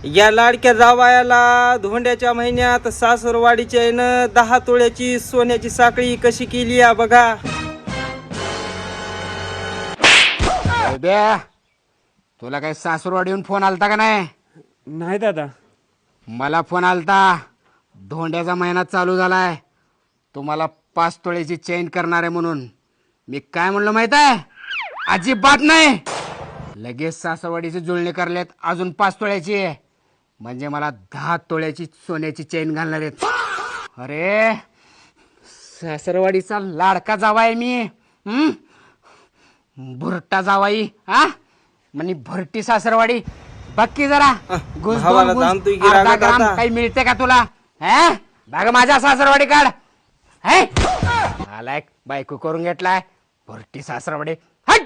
या लाडक्या जावयाला धोंड्याच्या महिन्यात सासरवाडीच्या यानं 10 तोळ्याची सोन्याची साखळी कशी केली या बघा. द्या तुला काही सासरवाडीहून फोन आलता का नाही? नाही दादा. मला फोन आलता. धोंड्याचा महिना चालू झालाय, तुम्हाला 5 तोळ्याची चेन करणार आहे म्हणून. मी काय म्हणलो माहित आहे? अजिबात नाही. लगेच सासरवाडीचे जुळणे करलेत, अजून 5 तोळ्याची आहे, म्हणजे मला 10 तोळ्याची सोन्याची चेन घालणार आहेत. अरे सासरवाडीचा लाडका जावाय मी. भुरटा जावाई हा म्हणजे भरटी सासरवाडी. बक्की जरा गुंज भावाला दोन गुंज, जाणतोय की अर्धा रागात ग्राम आता. काही मिळते का तुला? बघ माझ्या सासरवाडी काढ. आलाय बायको करून घेतलाय भरटी सासरवाडी. हट.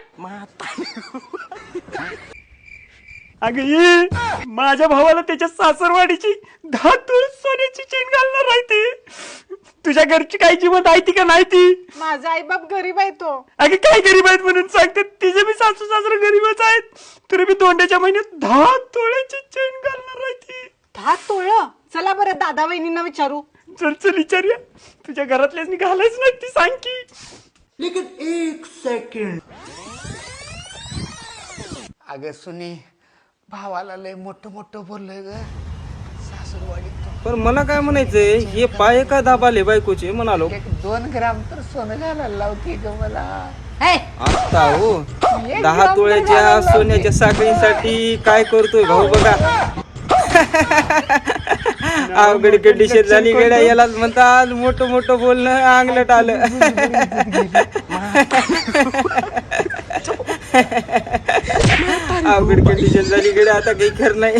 अगं ये, माझ्या भावाला त्याच्या सासरवाडीची 10 तोळ सोन्याची चेन घालणार आहे ते. तुझ्या घरची काही जिवंत आहे ती का नाही ती? माझा आई बाप गरीब आहे तो. अगं काय गरीब आहेत म्हणून सांगते, तिचे मी सासू सासरा गरीबच आहेत, तरी मी धोंड्याच्या महिन्यात 10 तोळ्याची चेन घालणार आहे ती. 10 तोळ? चला बरं दादा वहिनींना विचारू. चल चल विचारूया. तुझ्या घरातल्याच घालायच नाही ती सांग की. अगं सुनी, भावाला लय मोठं मोठं बोललोय ग. सासरवाडी पण मला काय म्हणायचंय, हे पाय का दाबाले बायकोचे म्हणालो. 2 ग्राम तर सोनं घालायला लावते ग मला. आता हो 10 तोळ्याच्या सोन्याच्या साखळीसाठी काय करतोय भाऊ बघा. अवघड कंडिशन झाली गड्या, यालाच म्हणतात मोठं मोठं बोलणं अंगलट आलं. अवघड कंडिशन झाली गड्या, आता काही खरं नाही.